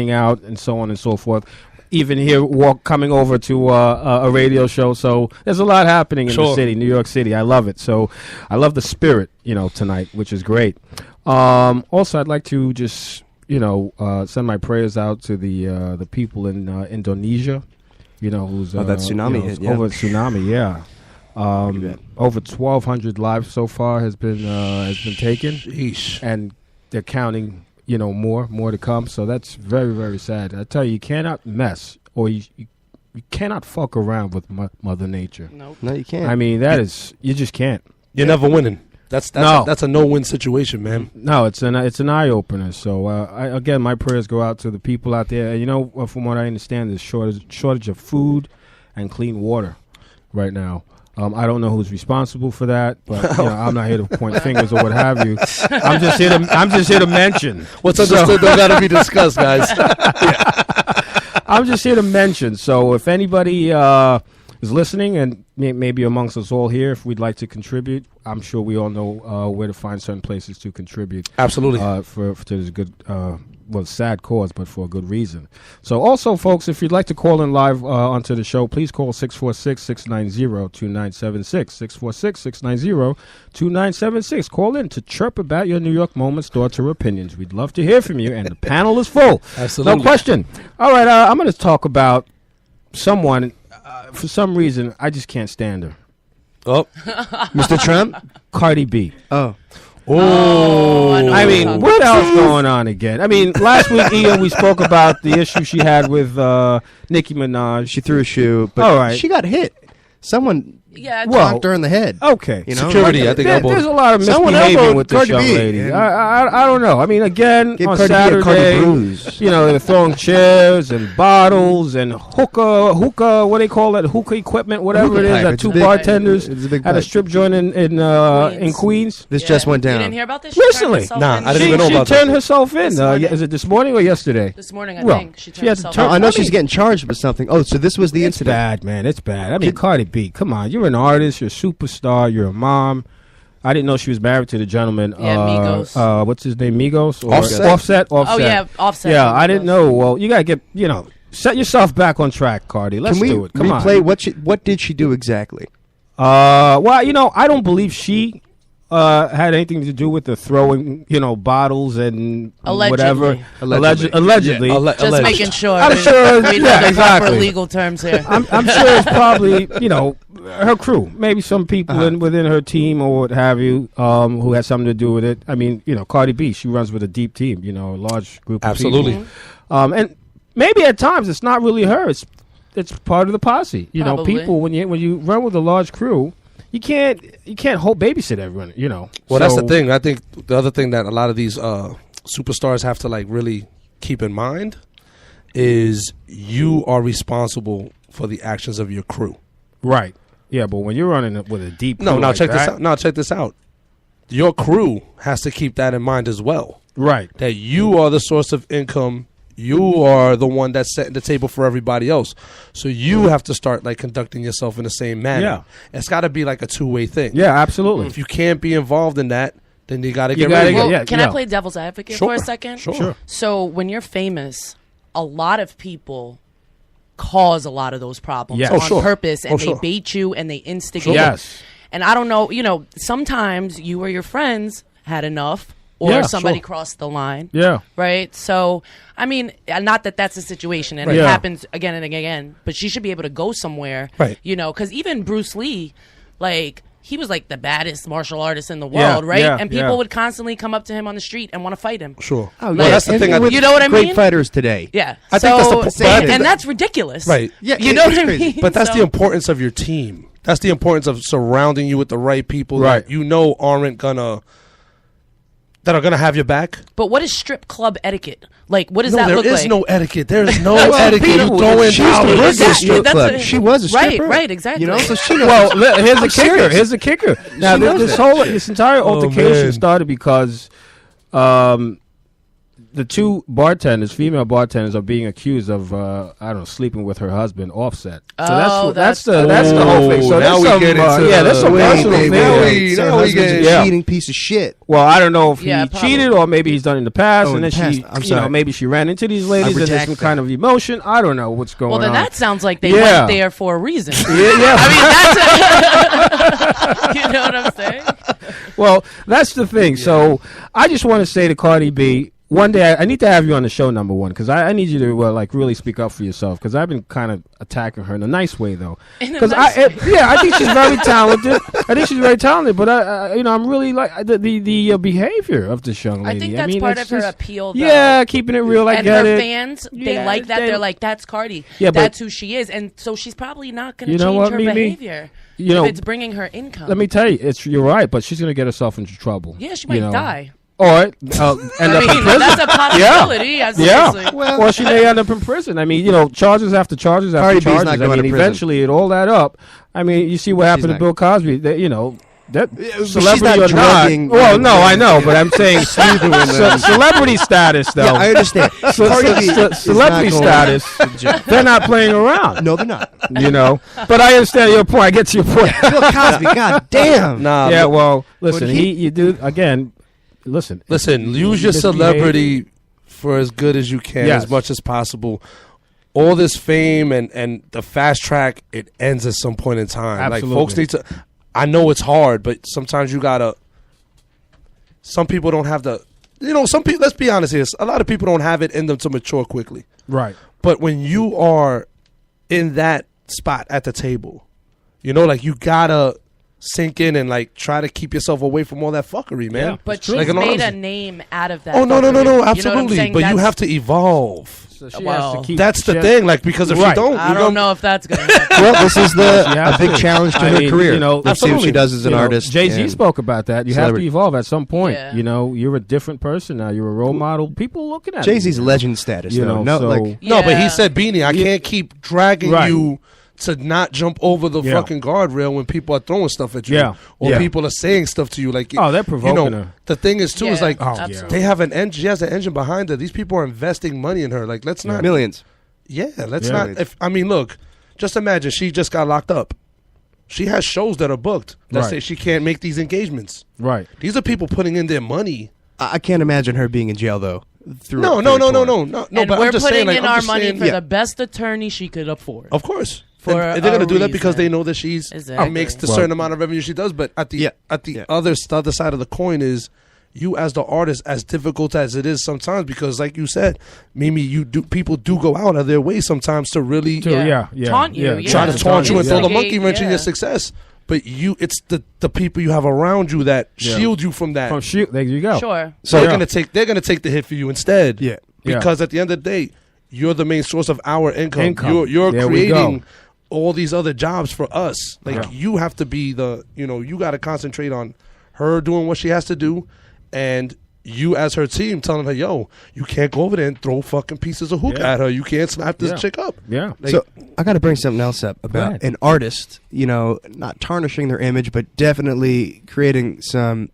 working out, and so on and so forth. Even here, coming over to a radio show. So there's a lot happening in the city, New York City. I love it. So I love the spirit, tonight, which is great. Also, I'd like to just, send my prayers out to the people in Indonesia. Who's that tsunami hit, over tsunami, yeah. Over 1,200 lives so far has been taken. Sheesh. And they're counting, more to come. So that's very, very sad. I tell you, you cannot mess or you cannot fuck around with Mother Nature. Nope. No, you can't. I mean, you just can't. You're never winning. That's a no-win situation, man. No, it's an eye opener. So again, my prayers go out to the people out there. From what I understand, there's shortage of food and clean water right now. I don't know who's responsible for that, but I'm not here to point fingers or what have you. I'm just here to mention what's understood don't got to be discussed, guys. I'm just here to mention. So if anybody is listening, and maybe amongst us all here, if we'd like to contribute, I'm sure we all know where to find certain places to contribute. Absolutely. For this good, sad cause, but for a good reason. So also, folks, if you'd like to call in live onto the show, please call 646-690-2976, 646-690-2976. Call in to chirp about your New York moments, thoughts, or opinions. We'd love to hear from you, and the panel is full. Absolutely. No question. All right, I'm going to talk about someone, for some reason, I just can't stand her. Oh. Mr. Trump? Cardi B. Oh. I mean, what else going on again? I mean, last week, Ian, we spoke about the issue she had with Nicki Minaj. She threw a shoe, but all right. She got hit. Someone knocked her in the head. Okay. Security, I think. There's a lot of misbehaving with this young lady. I don't know. I mean, again, on Saturday, they're throwing chairs and bottles and hookah, what do they call it? Hookah equipment, whatever it is. That two bartenders at a strip joint in Queens. This just went down. You didn't hear about this? Recently. Nah, I didn't even know about that. She turned herself in. Is it this morning or yesterday? This morning, I think. She turned herself in. I know she's getting charged with something. Oh, so this was the incident. It's bad, man. It's bad. I mean, Cardi B, come on. You're an artist. You're a superstar. You're a mom. I didn't know she was married to the gentleman. Yeah, Migos. What's his name? Migos? Offset. Oh, yeah, Offset. Yeah, I didn't know. Well, you got to get, set yourself back on track, Cardi. Let's do it. Come on. Can we replay what did she do exactly? Well, I don't believe she had anything to do with the throwing, bottles and whatever. Allegedly. Just making sure. I'm sure. We know the proper legal terms here. I'm sure it's probably, her crew, maybe some people within her team or what have you, who had something to do with it. I mean, Cardi B, she runs with a deep team, a large group of people. Absolutely. And maybe at times it's not really her. It's part of the posse. People when you run with a large crew, you can't babysit everyone. Well, that's the thing. I think the other thing that a lot of these superstars have to really keep in mind is you are responsible for the actions of your crew. Right. Yeah, but when you're running with a deep crew check this out. No, check this out. Your crew has to keep that in mind as well. Right. That you are the source of income. You are the one that's setting the table for everybody else. So you have to start conducting yourself in the same manner. Yeah. It's got to be a two-way thing. Yeah, absolutely. If you can't be involved in that, then you got to get rid of it. Can I play devil's advocate for a second? Sure. So when you're famous, a lot of people cause a lot of those problems on purpose, and they bait you and they instigate. Yes. And I don't know, sometimes you or your friends had enough. Or somebody crossed the line. Yeah. Right? So, I mean, not that that's a situation, and it happens again and again, but she should be able to go somewhere. Right. Because even Bruce Lee, he was the baddest martial artist in the world, right? And people would constantly come up to him on the street and want to fight him. Sure. Oh, that's the thing. You know what I mean? Great fighters today. Yeah. I think that's the and that's ridiculous. Right. Yeah. You know what I mean? But that's the importance of your team. That's the importance of surrounding you with the right people that aren't gonna... that are going to have your back. But what is strip club etiquette? What does that look like? There is no etiquette. There is no etiquette. You go in. She used to work at a strip club. She was a stripper. Right, exactly. So she here's the kicker. Now, this entire altercation started because the two bartenders, female bartenders, are being accused of sleeping with her husband, Offset. So that's the whole thing. So now we get into there's some personal things. Her husband's a cheating piece of shit. Well, I don't know if he cheated or maybe he's done it in the past, and then maybe she ran into these ladies and there's some kind of emotion. I don't know what's going on. Well, then that sounds like they went there for a reason. Yeah. I mean, you know what I'm saying? Well, that's the thing. So I just want to say to Cardi B, one day I need to have you on the show, number one, because I need you to really speak up for yourself, because I've been kind of attacking her in a nice way, though. Because I think she's very talented. But I'm really like the behavior of this young lady. I think that's part of her appeal, though. Yeah, keeping it real. I get it. And her fans, they like that. They're like, that's Cardi. Yeah, that's who she is, and so she's probably not going to change her behavior. If it's bringing her income. Let me tell you, you're right, but she's going to get herself into trouble. Yeah, she might die. Or end up in prison. That's a possibility. Yeah. Or she may end up in prison. I mean, charges after charges after charges. I mean, eventually it all that up. I mean, you see what happened to Bill Cosby. That celebrity or not. Well, no, I know, but I'm saying celebrity status, though. Yeah, I understand. Celebrity status. They're not playing around. No, they're not. But I understand your point. I get to your point. Bill Cosby, god damn. Nah. Yeah. Well, listen. You do again. Listen. Use your celebrity for as good as you can, as much as possible. All this fame and the fast track, it ends at some point in time. Absolutely. Like, folks need to. I know it's hard, but sometimes you gotta. Some people don't have the. Some people. Let's be honest here. A lot of people don't have it in them to mature quickly. Right. But when you are in that spot at the table, you gotta sink in and try to keep yourself away from all that fuckery, man. Yeah, but she's made a name out of that. Oh no, absolutely. But you have to evolve. So that's the thing. Because if you don't, I don't know if that's going to happen. Well, this is a big challenge to her career. Let's see what she does as an artist. Jay-Z spoke about that. You have to evolve at some point. Yeah. You're a different person now. You're a role model. People looking at Jay-Z's legend status. No, but he said, Beanie, I can't keep dragging you to not jump over the fucking guardrail when people are throwing stuff at you, or people are saying stuff to you. They're provoking her. The thing is too is they have an engine. She has an engine behind her. These people are investing money in her. Let's not millions. Yeah, let's not. Look, just imagine she just got locked up. She has shows that are booked that say she can't make these engagements. Right. These are people putting in their money. I can't imagine her being in jail though. No. And but we're putting in our money for the best attorney she could afford. Of course. And they're going to do that because they know that she's makes the certain amount of revenue she does. But at the other side of the coin is you as the artist, as difficult as it is sometimes, because like you said, Mimi, people do go out of their way sometimes to really taunt you, try to taunt you and throw the monkey wrench in your success. But it's the people you have around you that shield you from that. There you go. Sure. So they're gonna take the hit for you instead. Yeah. Because at the end of the day, you're the main source of our income. You're creating all these other jobs for us. You have to be you got to concentrate on her doing what she has to do, and you as her team telling her, yo, you can't go over there and throw fucking pieces of hookah at her. You can't slap this chick up. Yeah. So I got to bring something else up about an artist, not tarnishing their image, but definitely creating some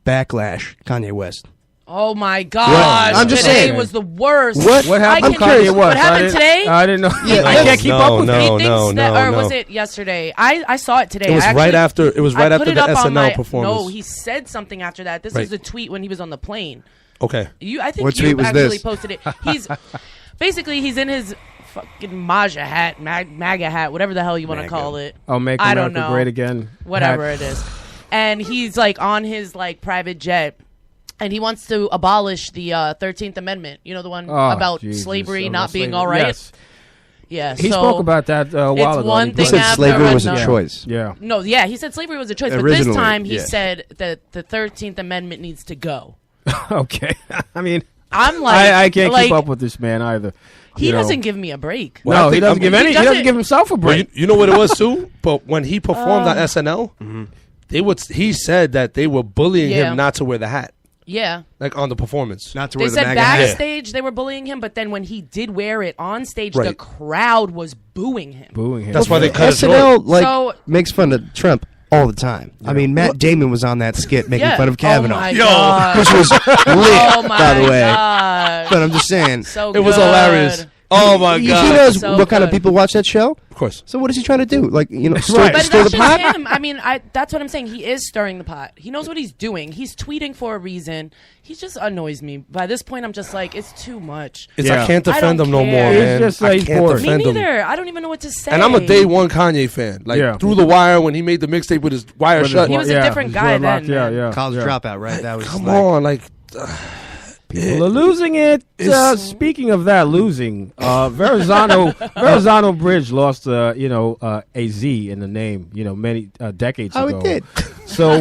backlash. Kanye West. Oh my God! I'm just saying, today was the worst. What happened? What happened today? I didn't know. I can't keep up with it. Or was it yesterday? I saw it today. It was right after the SNL performance. No, he said something after that. This is the tweet when he was on the plane. Okay. I think you actually posted it. He's he's in his fucking MAGA hat, whatever the hell you want to call it. Oh, make America great again. Whatever it is, and he's on his private jet. And he wants to abolish the 13th Amendment. You know, the one about slavery not being all right? Yes. Yeah. He spoke about that a while ago. He said slavery was a choice. Yeah. No, he said slavery was a choice. But this time he said that the 13th Amendment needs to go. Okay. I mean, I'm I can't keep up with this man either. He doesn't give me a break. Well, he doesn't give He doesn't give himself a break. You know what it was, too? But when he performed on SNL, he said that they were bullying him not to wear the hat. Yeah. On the performance. Not to wear the MAGA hat. backstage they were bullying him, but then when he did wear it on stage, the crowd was booing him. That's why they cut SNL makes fun of Trump all the time. Yeah. I mean, Matt Damon was on that skit making fun of Kavanaugh. Oh my God. Which was lit, by the way. God. But I'm just saying. So it was hilarious. Oh my God! He knows what kind of people watch that show. Of course. So what is he trying to do? Like, stir But the that's pot? just him. I mean, that's what I'm saying. He is stirring the pot. He knows what he's doing. He's tweeting for a reason. He just annoys me. By this point, I'm just like, it's too much. I can't defend him no more, man. It's just like I can't defend me neither. I don't even know what to say. And I'm a day one Kanye fan. Like through the wire when he made the mixtape with his wire shut. He was a different guy then. College dropout, right? That was. Come on, like. People are losing it. Speaking of that, losing, Verrazano Bridge lost, a Z in the name, many decades ago. Oh, it did. So,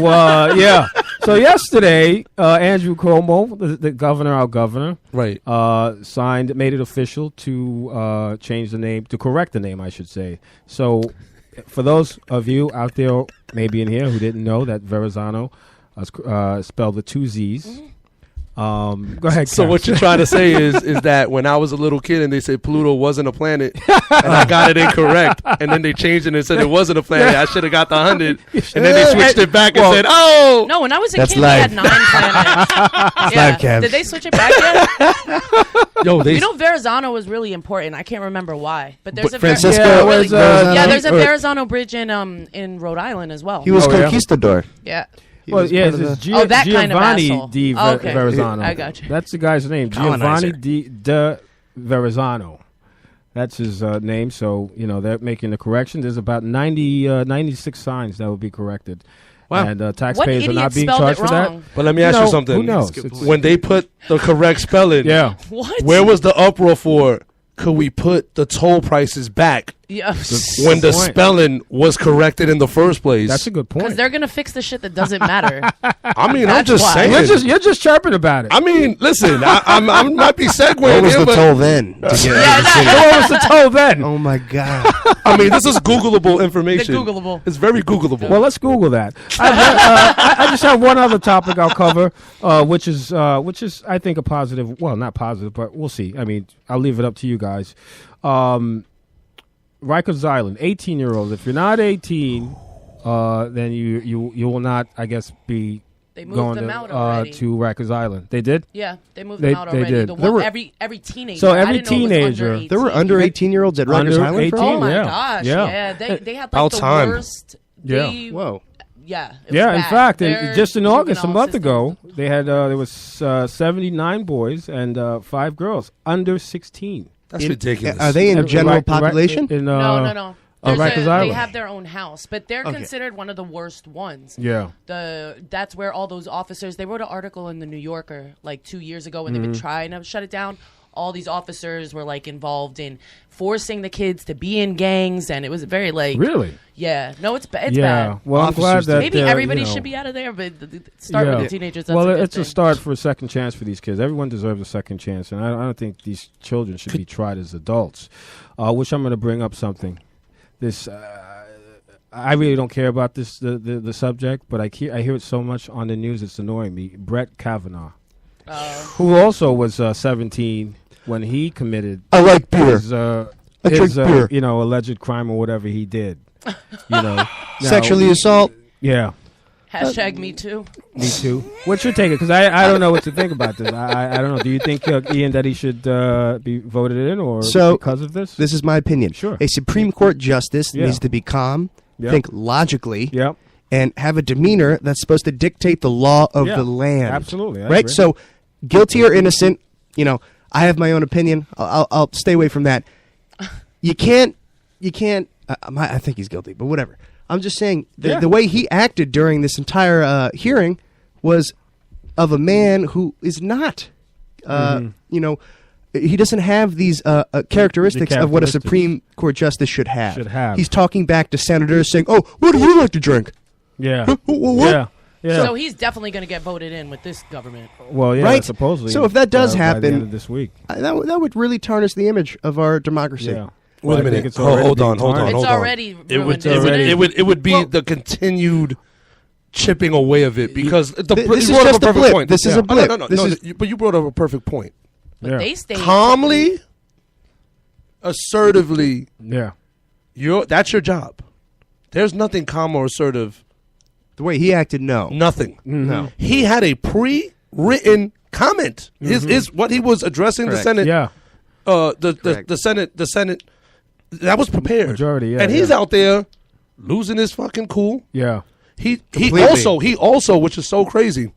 So yesterday, Andrew Cuomo, the governor, our governor, right, made it official to change the name, to correct the name, I should say. So, for those of you out there, maybe in here, who didn't know that Verrazano spelled with 2 Z's. Mm-hmm. Go ahead. So what you're trying to say is that when I was a little kid and they said Pluto wasn't a planet and I got it incorrect and then they changed it and said it wasn't a planet, I should have got the 100 and then they switched it back and said, "Oh no!" When I was a kid, they had 9 planets. Live, Kev. Did they switch it back yet? Yo, Verrazano was really important. I can't remember why, but there's Francisco. There's a Verrazano bridge in Rhode Island as well. He was conquistador. Yeah. It's Giovanni di Verrazano. I got you. That's the guy's name, Giovanni de Verrazano. That's his name. So they're making the correction. There's about 96 signs that will be corrected. Wow. And taxpayers are not being charged for that. But let me ask you something. Who knows? When they put the correct spelling, where was the uproar for? Could we put the toll prices back? Yeah. When the spelling was corrected in the first place. That's a good point. Because they're gonna fix the shit that doesn't matter. I mean, I'm just saying. You're just chirping about it. I mean, listen, I might be segueing. What was the toll then? What was the toll then? Oh my God. I mean, this is Googleable information. It's very Googleable. Well, let's Google that. I just have one other topic I'll cover, which is I think a positive. Well, not positive, but we'll see. I mean, I'll leave it up to you guys. Rikers Island, 18-year-olds. If you're not 18, then you will not, I guess, be going to Rikers Island. They did? Yeah, they moved them out already. They did. Every teenager. So every teenager. There were under 18-year-olds at Rikers Island? 18, oh my gosh, yeah. They had like the worst. Whoa. Yeah. In fact, just in August, a month ago, they had there was 79 boys and 5 girls under 16. That's ridiculous. Are they in general population? No. Rikers Island. They have their own house, but they're considered one of the worst ones. Yeah. That's where all those officers. They wrote an article in the New Yorker like 2 years ago when they've been trying to shut it down. All these officers were like involved in forcing the kids to be in gangs, and it was very like really. Yeah, no, it's bad. It's bad. Well, I'm glad that maybe everybody should be out of there, but start with the teenagers. That's it's a start for a second chance for these kids. Everyone deserves a second chance, and I don't think these children should be tried as adults. Which I'm going to bring up something. This I really don't care about this the subject, but I hear it so much on the news. It's annoying me. Brett Kavanaugh, who also was 17 when he committed. I like beer. His beer. Alleged crime or whatever he did. Sexually assault. Yeah. Hashtag me too. Me too. What's your take? Because I don't know what to think about this. I don't know. Do you think, Ian, that he should be voted in or because of this? This is my opinion. Sure. A Supreme Court justice needs to be calm, think logically, and have a demeanor that's supposed to dictate the law of the land. Absolutely. Right? So, guilty or innocent, I have my own opinion. I'll stay away from that. You can't. I think he's guilty, but whatever. I'm just saying the way he acted during this entire hearing was of a man who is not. He doesn't have these characteristics of what a Supreme Court justice should have. He's talking back to senators saying, "Oh, what do you like to drink?" Yeah. What? Yeah. So he's definitely going to get voted in with this government. Well, yeah, right? supposedly. So if that does happen, by the end of this week, that would really tarnish the image of our democracy. Yeah. Wait a minute. Hold on. It's already ruined. It would be the continued chipping away of it because this is just a blip. This is a blip. No. But you brought up a perfect point. But they stay calmly, assertively. Yeah. That's your job. There's nothing calm or assertive The way he acted, no. Nothing. Mm-hmm. No. He had a pre-written comment. His what he was addressing the Senate. Yeah. The Senate. That was prepared. Majority, yeah. And he's out there losing his fucking cool. Yeah. He also, which is so crazy,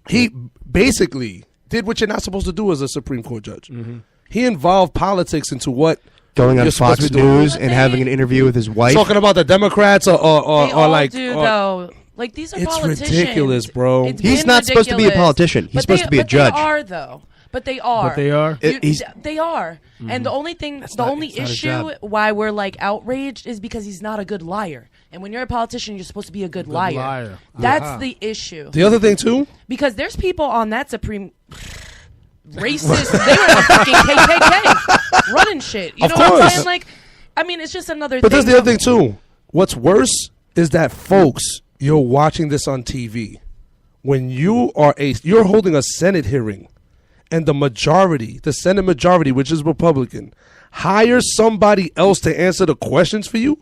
he basically did what you're not supposed to do as a Supreme Court judge. Mm-hmm. He involved politics into what going on Fox News and having an interview with his wife, talking about the Democrats or like. Though. Like, these are politicians. It's ridiculous, bro. He's not supposed to be a politician. He's supposed to be a judge. They are, though. But they are. But they are? They are. Mm-hmm. And the only issue why we're, like, outraged is because he's not a good liar. And when you're a politician, you're supposed to be a good liar. That's the issue. The other thing, too? Because there's people on that Supreme... racist. They were in the fucking KKK running shit. You know what I'm saying? Like, I mean, it's just another thing. But there's the other thing, too. What's worse is that, folks, you're watching this on TV. When you're holding a Senate hearing, and the Senate majority, which is Republican, hires somebody else to answer the questions for you.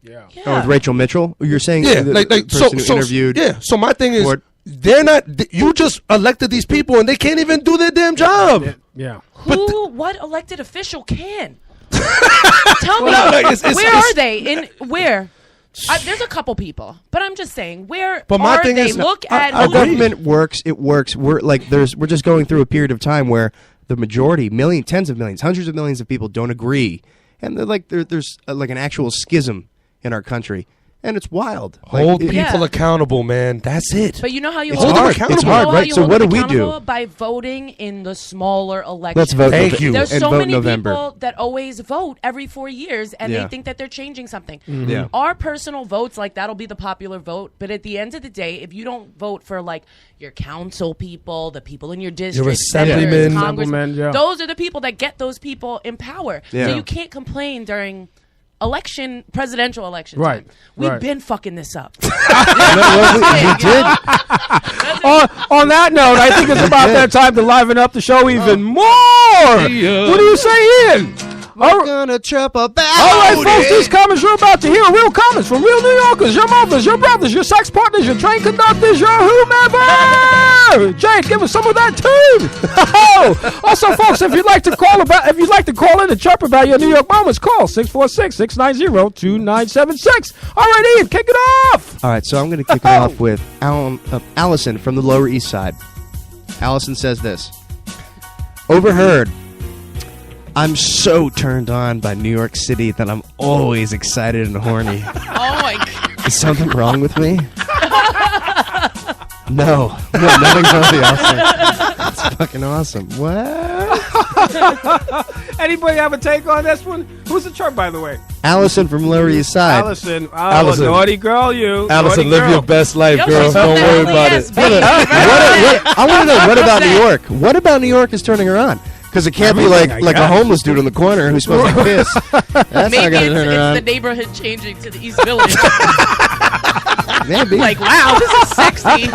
Yeah. Oh, with Rachel Mitchell, you're saying? Yeah, the person who interviewed. Yeah. So my thing is, they're not. You just elected these people, and they can't even do their damn job. Yeah. What elected official can? Tell me, where are they? Where? There's a couple people, but I'm just saying, where are they? Look at our government works. It works. We're just going through a period of time where the majority, tens of millions, hundreds of millions of people don't agree, and there's like an actual schism in our country. And it's wild. Hold people accountable, man. That's it. But you know how you hold them accountable? It's hard, right? So what do we do? By voting in the smaller elections. Let's vote. Thank you. There's so many November. people that always vote every 4 years, and they think that they're changing something. Mm-hmm. Yeah. Our personal votes, like, that'll be the popular vote. But at the end of the day, if you don't vote for, like, your council people, the people in your district, your assemblymen, congressmen, those are the people that get those people in power. Yeah. So you can't complain during presidential election right time. We've been fucking this up. We did. On that note, I think it's about that time to liven up the show even more. What do you say, Ian? We're gonna chirp about all right, folks, these comments you're about to hear are real comments from real New Yorkers, your mothers, your brothers, your sex partners, your train conductors, your whomever. Jane, give us some of that tune. Also, folks, if you'd like to call in and chirp about your New York moments, call 646-690-2976. All right, Ian, kick it off. All right, so I'm gonna kick it off with Allison from the Lower East Side. Allison says this: overheard. I'm so turned on by New York City that I'm always excited and horny. Oh my God. Is something wrong with me? No, nothing's wrong with you, Allison. That's fucking awesome. What? Anybody have a take on this one? Who's the chirp, by the way? Allison from Lower East Side. Allison, naughty girl, you. Allison, live your best life, girl. Don't worry about it. I want to know, what about New York? What about New York is turning her on? Because it can't be like a homeless dude on the corner who smells like piss. That's maybe not going to turn her on. it's the neighborhood changing to the East Village. Maybe. Like, wow, this is sexy.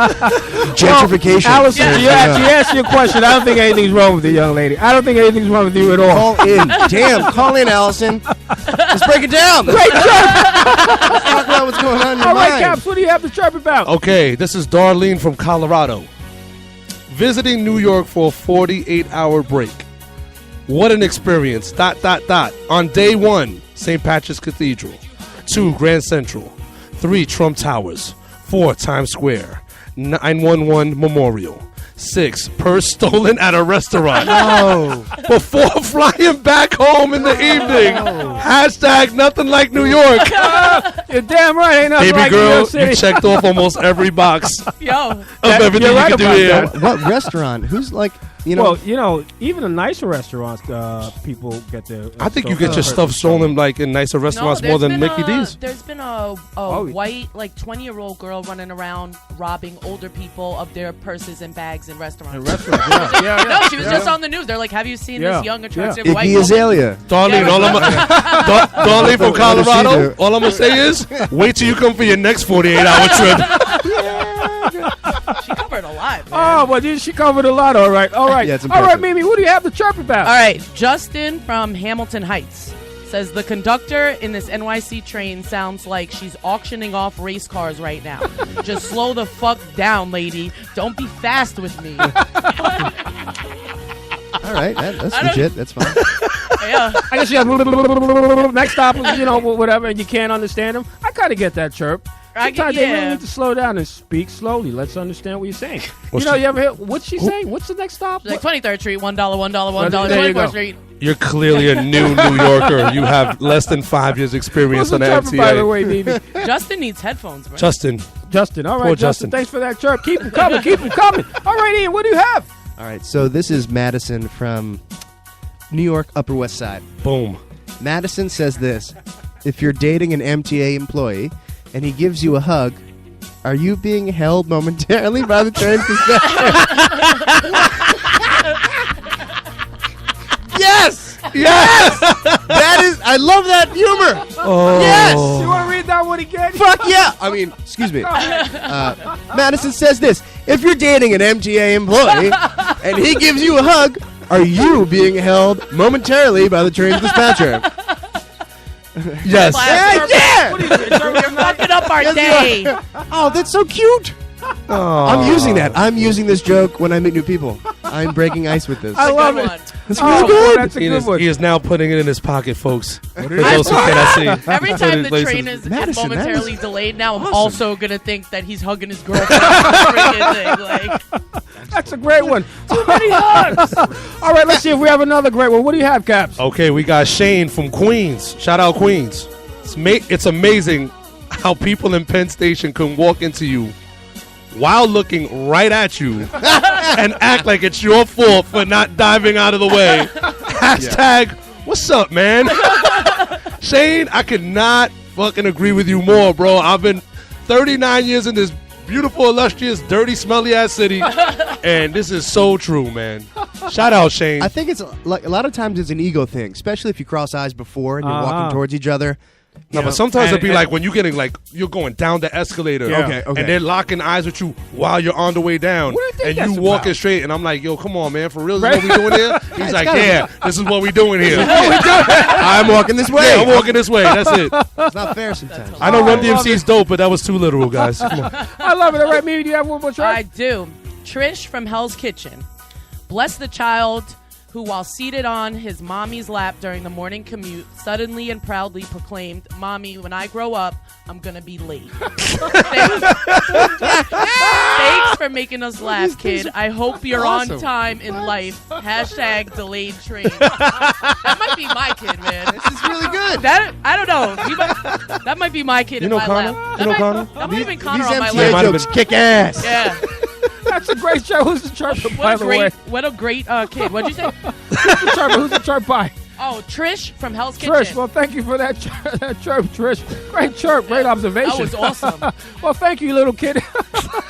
Gentrification. Allison, you asked your question. I don't think anything's wrong with you, young lady. I don't think anything's wrong with you at all. Call in. Damn, call in, Allison. Let's break it down. Great chirp. Let's talk about what's going on in your mind. All right, mind. Caps, what do you have to chirp about? Okay, this is Darlene from Colorado. Visiting New York for a 48-hour break. What an experience. ... On day 1, St. Patrick's Cathedral. 2, Grand Central. 3, Trump Towers. 4, Times Square. 911 Memorial. 6, purse stolen at a restaurant. No. Before flying back home in the evening. Hashtag nothing like New York. You're damn right. Ain't nothing Baby like girl, New York City. you checked off almost every box of everything you're right you can do about here. that. What restaurant? Who's like, you know? Well, even the nicer restaurants, people get their. I think you get your stuff stolen like in nicer restaurants more than Mickey D's. There's been a white, like 20-year-old girl running around robbing older people of their purses and bags in restaurants. Yeah. No, she was just on the news. They're like, have you seen this young, attractive white Iggy woman? Azalea. Darlene, Darlene from Colorado, all I'm going to say is, wait till you come for your next 48-hour trip. She covered a lot, man. Oh, well, she covered a lot. All right. Yeah, it's all right, Mimi, what do you have to chirp about? All right, Justin from Hamilton Heights says the conductor in this NYC train sounds like she's auctioning off race cars right now. Just slow the fuck down, lady. Don't be fast with me. All right, that's legit. That's fine. Yeah. I guess you have next stop, whatever, and you can't understand them. I kind of get that, Chirp. Sometimes they really need to slow down and speak slowly. Let's understand what you're saying. You ever hear what's she saying? What's the next stop? Like 23rd Street, $1, $1, $1, 24th Street. You're clearly a new New Yorker. You have less than 5 years experience on the MTA. By the way, Nene? Justin needs headphones, bro. Justin. All right, Justin. Thanks for that, Chirp. Keep them coming. Keep them coming. All right, Ian, what do you have? All right, so this is Madison from New York, Upper West Side. Boom. Madison says this: if you're dating an MTA employee and he gives you a hug, are you being held momentarily by the train dispatcher? Yes! Yes! That is, I love that humor. Oh. Yes! You want to read that one again? Fuck yeah! I mean, excuse me. Madison says this: if you're dating an MTA employee and he gives you a hug, are you being held momentarily by the train dispatcher? Yes. Yeah! What are you doing? You're fucking up our day. Oh, that's so cute. I'm using that. I'm using this joke when I meet new people. I'm breaking ice with this. I love it. That's really good. That's a good one. He is now putting it in his pocket, folks. For Every those who cannot see. time the train is Madison, momentarily that delayed, now I'm awesome. also going to think that he's hugging his girlfriend. Like, That's a great one. Too many hugs. All right, let's see if we have another great one. What do you have, Caps? Okay, we got Shane from Queens. Shout out Queens. It's amazing how people in Penn Station can walk into you while looking right at you and act like it's your fault for not diving out of the way. Hashtag, what's up, man? Shane, I could not fucking agree with you more, bro. I've been 39 years in this beautiful, illustrious, dirty, smelly-ass city, and this is so true, man. Shout out, Shane. I think it's like a lot of times it's an ego thing, especially if you cross eyes before and you're walking towards each other. No, but sometimes it'll be like when you're getting you're going down the escalator, Okay. and they're locking eyes with you while you're on the way down, and you walking straight, and I'm like, yo, come on, man, for real, this is what we doing here? He's like, yeah, this is what we doing here. I'm walking this way. I'm walking this way. That's it. It's not fair sometimes. I know Run DMC's dope, but that was too literal, guys. Come on. I love it. All right, Mimi, do you have one more try? I do. Trish from Hell's Kitchen. Bless the child who, while seated on his mommy's lap during the morning commute, suddenly and proudly proclaimed, "Mommy, when I grow up, I'm going to be late." Thanks for making us laugh, kid. I hope you're on time in life. Hashtag delayed train. That might be my kid, man. This is really good. I don't know. That might be my kid in my Connor? lap. You know Connor? That might have been Connor These on my MTA lap. jokes kick ass. Yeah. That's a great show. Who's the Chirp, by the way? What a great kid. What'd you say? Who's the Chirp by? Oh, Trish from Hell's Kitchen. Trish, well, thank you for that chirp, Trish. Great chirp, great observation. That was awesome. Well, thank you, little kid.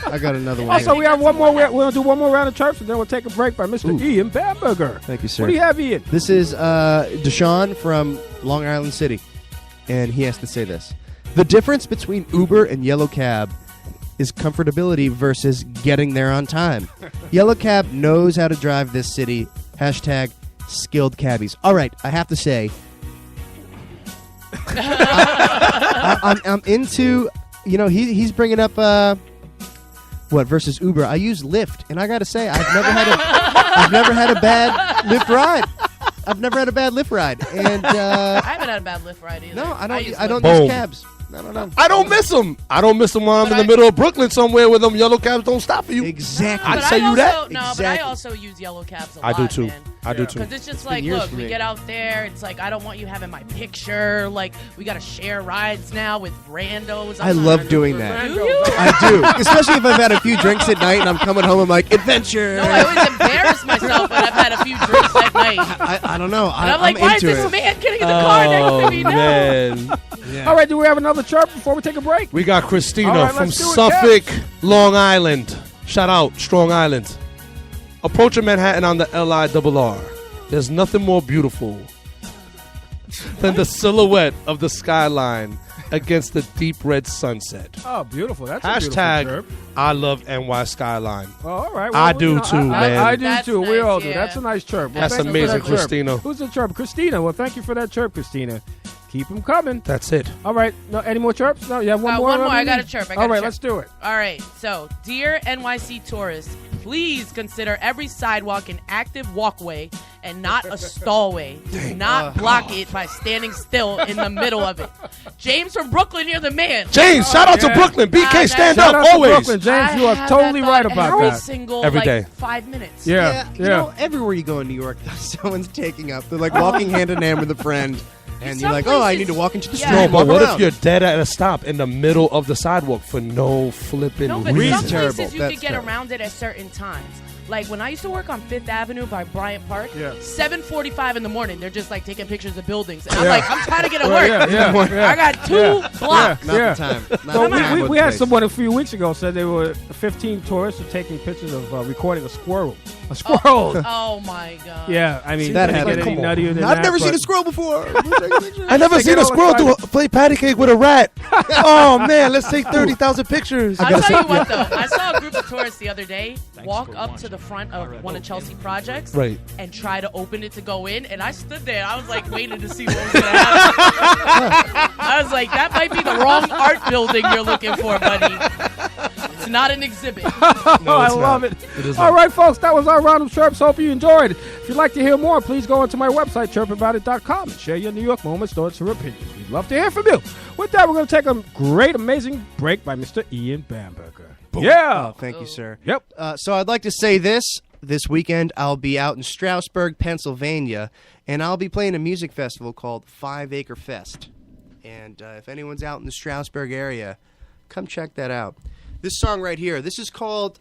I got another one. Also, we have one more. We're going to do one more round of chirps, and then we'll take a break by Mr. Ian Bamberger. Thank you, sir. What do you have, Ian? This is Deshaun from Long Island City, and he has to say this. The difference between Uber and Yellow Cab is comfortability versus getting there on time. Yellow Cab knows how to drive this city. Hashtag skilled cabbies. All right, I have to say, I'm into, he's bringing up what versus Uber. I use Lyft, and I got to say, I've never had a bad Lyft ride. I've never had a bad Lyft ride, and I haven't had a bad Lyft ride either. No, I don't Boom. use cabs. No. I don't miss them. I don't miss them when I'm in the middle of Brooklyn somewhere where them yellow cabs don't stop for you. Exactly. I'd say you that. No, Exactly. but I also use yellow cabs a lot, I do too. man. I do too. Because it's just It's like, been years look, for we me. get out there. It's like, I don't want you having my picture. Like, we got to share rides now with randos. I love doing that. Do you? I do. Especially if I've had a few drinks at night and I'm coming home, I'm like, adventure. No, I always embarrass myself when I've had a few drinks at night. I don't know. And I'm like, why is into this it. man getting in the car next to me now? man. Yeah. All right, do we have another chirp before we take a break? We got Christina All right, from let's do it, Suffolk, Long Island. Shout out, Strong Island. Approaching Manhattan on the LIRR. There's nothing more beautiful than the silhouette of the skyline against the deep red sunset. Oh, beautiful. That's hashtag a beautiful chirp. I love NY Skyline. Oh, all right. Well, I do too, man. I do That's too. nice, We all do. yeah. That's a nice chirp. Well, that's amazing, Christina. Who's the chirp? Christina. Well, thank you for that chirp, Christina. Keep them coming. That's it. All right. No, any more chirps? No, you have one more? One more. I got a chirp. All right, let's do it. All right. So, dear NYC tourists, please consider every sidewalk an active walkway and not a stallway. Do not block it by standing still in the middle of it. James from Brooklyn, you're the man. James, shout out to Brooklyn. BK, stand up always. Brooklyn. James, you are totally right about that. Every day. 5 minutes. Yeah. You know, everywhere you go in New York, someone's taking up. They're like walking hand in hand with a friend. And you're like, I need to walk into the street. No, but what if you're dead at a stop in the middle of the sidewalk for no flipping reason? Some places you could get around it at certain times. Like when I used to work on 5th Avenue by Bryant Park, 7:45 in the morning, they're just like taking pictures of buildings. And I'm like, I'm trying to get to work. I got 2 blocks. Not the time. We had someone a few weeks ago said they were 15 tourists were taking pictures of recording a squirrel. A squirrel. Oh my God. Yeah, I mean, that get any nuttier than I've that, never seen a squirrel before. I never seen a squirrel play patty cake with a rat. Oh man, let's take 30,000 pictures. I'll tell you what though, I saw a group of tourists the other day walk up to the front of one of Chelsea projects and try to open it to go in, and I stood there. I was like waiting to see what was going to happen. I was like, that might be the wrong art building you're looking for, buddy. It's not an exhibit. I love it. All right, folks, that was our round of chirps. Hope you enjoyed. If you'd like to hear more, please go onto my website, chirpaboutit.com, and share your New York moments, thoughts, or opinions. We'd love to hear from you. With that, we're going to take a great, amazing break by Mr. Ian Bamberger. Boom. Yeah. Oh, thank you, sir. Yep. So I'd like to say this weekend, I'll be out in Stroudsburg, Pennsylvania, and I'll be playing a music festival called 5 Acre Fest. And if anyone's out in the Stroudsburg area, come check that out. This song right here, this is called,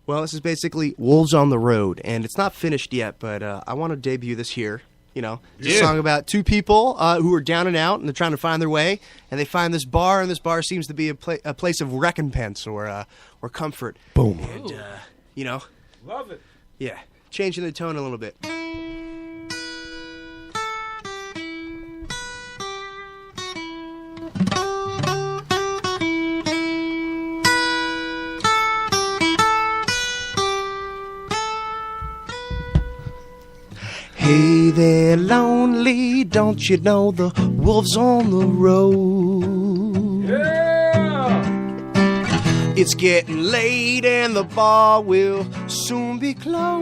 this is basically Wolves on the Road, and it's not finished yet, but I want to debut this here. You know, it's a song about 2 people who are down and out, and they're trying to find their way, and they find this bar, and this bar seems to be a place of recompense or comfort. Boom. And, you know. Love it. Yeah. Changing the tone a little bit. Hey there, lonely, don't you know the wolves on the road? Yeah! It's getting late and the bar will soon be closed.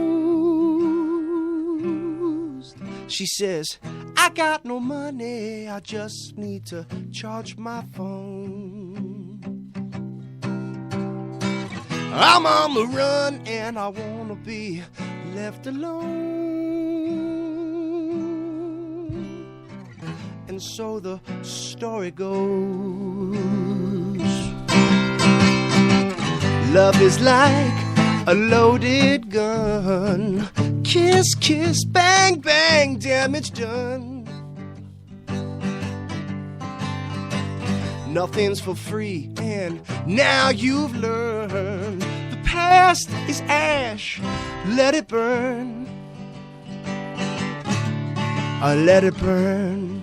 She says, I got no money, I just need to charge my phone. I'm on the run and I wanna be left alone. And so the story goes. Love is like a loaded gun. Kiss, kiss, bang, bang, damage done. Nothing's for free, and now you've learned the past is ash. Let it burn. Let it burn.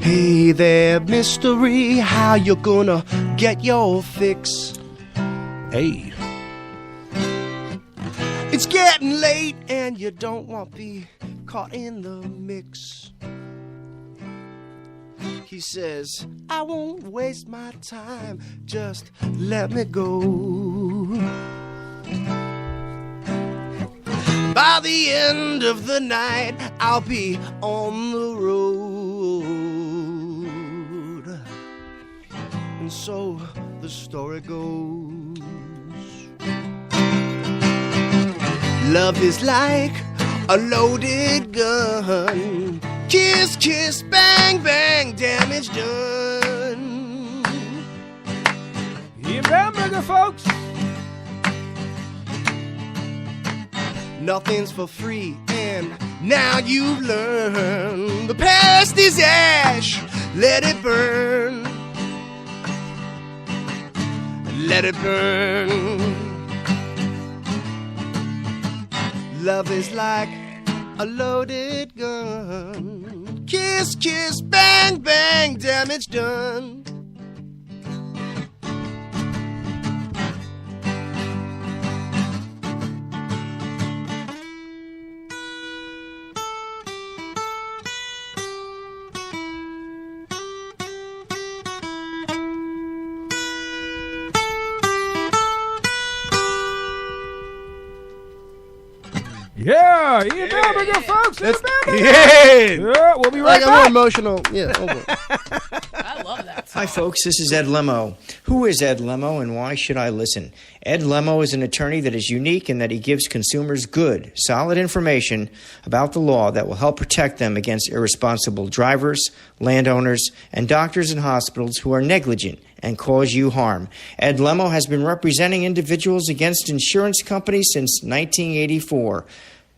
Hey there, mystery, how you gonna get your fix? Hey. It's getting late and you don't want to be caught in the mix. He says, I won't waste my time, just let me go. By the end of the night, I'll be on the road. And so the story goes. Love is like a loaded gun. Kiss, kiss, bang, bang, damage done. Ian Bamberger, folks. nothing's for free, and now you've learned the past is ash. Let it burn. Let it burn. Love is like a loaded gun. Kiss, kiss, bang, bang, damage done. Yeah, Ian Bamberger, folks. Ian Bamberger. Yeah, we'll be right back. back. I'm more emotional. Yeah, over. I love that song. Hi, folks. This is Ed Lemo. Who is Ed Lemo, and why should I listen? Ed Lemo is an attorney that is unique in that he gives consumers good, solid information about the law that will help protect them against irresponsible drivers, landowners, and doctors and hospitals who are negligent and cause you harm. Ed Lemo has been representing individuals against insurance companies since 1984.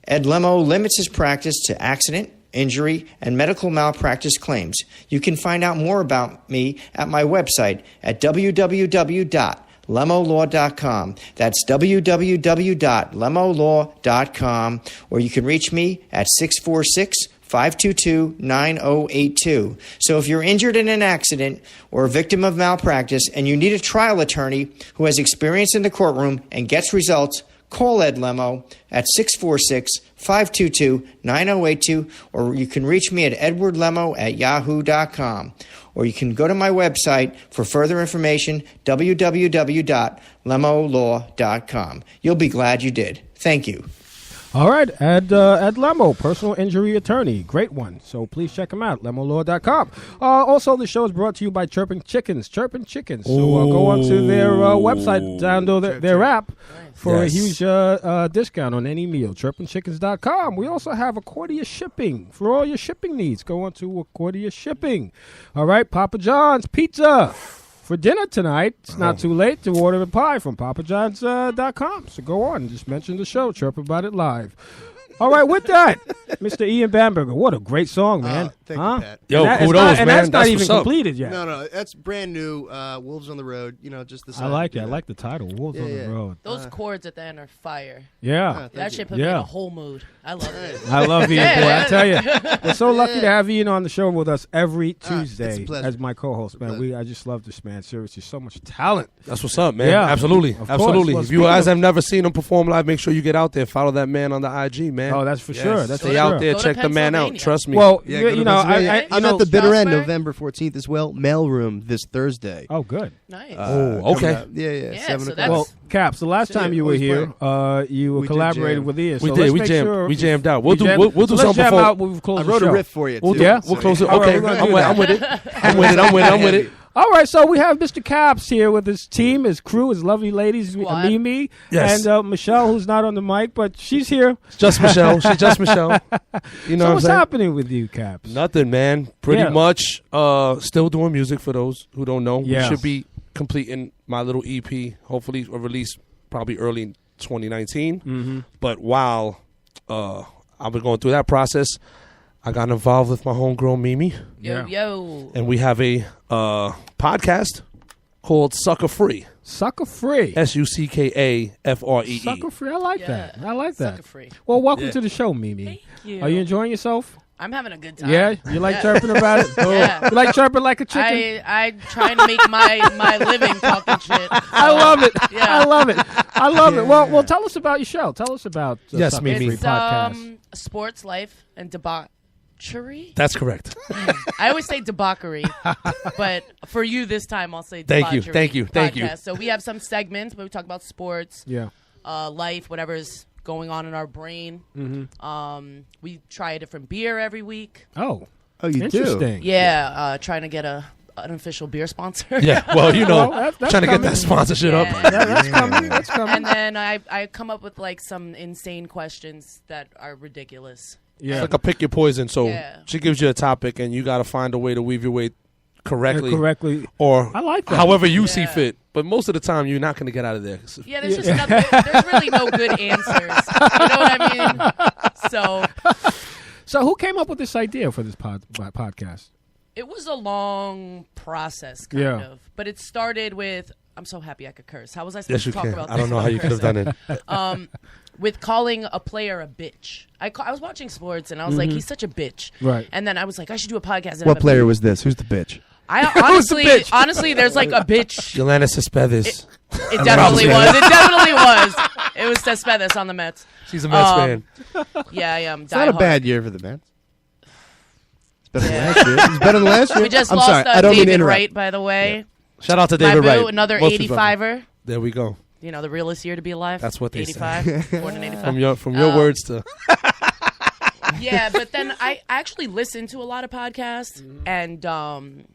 Ed Lemo limits his practice to accident, injury, and medical malpractice claims. You can find out more about me at my website at www.lemolaw.com. That's www.lemolaw.com, or you can reach me at 646-522-9082. So if you're injured in an accident or a victim of malpractice and you need a trial attorney who has experience in the courtroom and gets results, call Ed Lemo at 646-522-9082, or you can reach me at edwardlemo@yahoo.com. Or you can go to my website for further information, www.lemolaw.com. You'll be glad you did. Thank you. All right, Ed Lemo, personal injury attorney. Great one. So please check him out, lemolaw.com. Also, the show is brought to you by Chirping Chickens. Chirping Chickens. So go onto their website, download their app for a huge discount on any meal. Chirpingchickens.com. We also have Accordia Shipping for all your shipping needs. Go on to Accordia Shipping. All right, Papa John's Pizza. For dinner tonight, it's not too late to order a pie from papajohns.com. So go on, just mention the show, Chirp About It Live. All right, with that, Mr. Ian Bamberger, what a great song, man. Thank you, Pat. Yo, kudos, man. That's not even completed yet. No, that's brand new. Wolves on the Road. Just the. I like it. I like the title, Wolves on the Road. Those chords at the end are fire. Yeah. That shit put me in a whole mood. I love it. I love Ian, boy. I tell you, we're so lucky to have Ian on the show with us every Tuesday as my co-host, man. I just love this man. Seriously, so much talent. That's what's up, man. Yeah. Absolutely. Absolutely. If you guys have never seen him perform live, make sure you get out there. Follow that man on the IG, man. Oh, that's for sure. Stay out there. Check the man out. Trust me. Well, I'm at the bitter end, November 14th as well. Mailroom this Thursday. Oh, good. Nice. Okay. Yeah. 7 so o'clock. Well, Caps, the last time you were here, you collaborated with Ian. We did. We jammed out. We'll do something before. I wrote a riff for you, too. We'll close it. Okay. I'm with it. I'm with it. All right, so we have Mr. Caps here with his team, his crew, his lovely ladies, Mimi, and Michelle, who's not on the mic, but she's here. Just Michelle. She's just Michelle. You know what's happening with you, Caps? Nothing, man. Pretty much still doing music for those who don't know. We should be completing my little EP, hopefully a release probably early 2019. Mm-hmm. But while I've been going through that process, I got involved with my homegirl Mimi. Yo. And we have a podcast called Sucker Free. Sucker Free. SUCKAFREE. Sucker Free. I like that. Sucker Free. Well, welcome to the show, Mimi. Thank you. Are you enjoying yourself? I'm having a good time. Yeah? You like chirping about it? Yeah. You like chirping like a chicken? I trying to make my living talking shit. So, I love it. Yeah. I love it. I love it. Well, tell us about your show. Tell us about Yes, Mimi. It's podcast. sports, life, and debauchery. That's correct. I always say debauchery, but for you this time I'll say debauchery. Thank you. So we have some segments where we talk about sports, life, whatever's going on in our brain. Mm-hmm. We try a different beer every week. Oh, you interesting. do? Yeah, trying to get an official beer sponsor. Yeah, well, that's trying to get that sponsorship up. That's coming. That's coming. And then I come up with like some insane questions that are ridiculous. Yeah, it's like a pick your poison. So she gives you a topic, and you got to find a way to weave your way correctly, or I like that. however you see fit. But most of the time, you're not going to get out of there. Yeah, there's just there's really no good answers. You know what I mean? So who came up with this idea for this podcast? It was a long process, kind of. But it started with, I'm so happy I could curse. How was I supposed to talk about this? I don't know how you could have done it. With calling a player a bitch. I was watching sports, and I was like, he's such a bitch. Right. And then I was like, I should do a podcast. What player was this? Who's the bitch? Honestly, there's like a bitch. Yolanda Cespedes. It definitely was. It definitely was. It was Cespedes on the Mets. She's a Mets fan. Yeah, I am. It's not a bad year for the Mets. It's better than last year. It's better than last year. We just I'm lost sorry. I don't mean to David interrupt. Wright, by the way. Yeah. Shout out to David Wright. Another 85er. There we go. You know, the realest year to be alive. That's what they 85, say. Born in 85. From your words to... Yeah, but then I actually listen to a lot of podcasts, and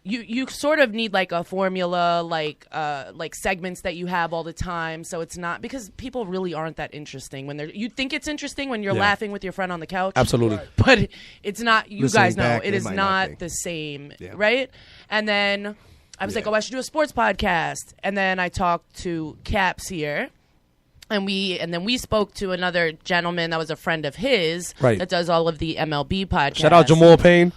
you sort of need like a formula, like segments that you have all the time. So it's not, because people really aren't that interesting when you think it's interesting when you're laughing with your friend on the couch. Absolutely. But it's not, you Listening guys know, back, it is not the same, right? And then I was like, I should do a sports podcast. And then I talked to Caps here. And then we spoke to another gentleman that was a friend of his that does all of the MLB podcasts. Shout out Jamal Payne.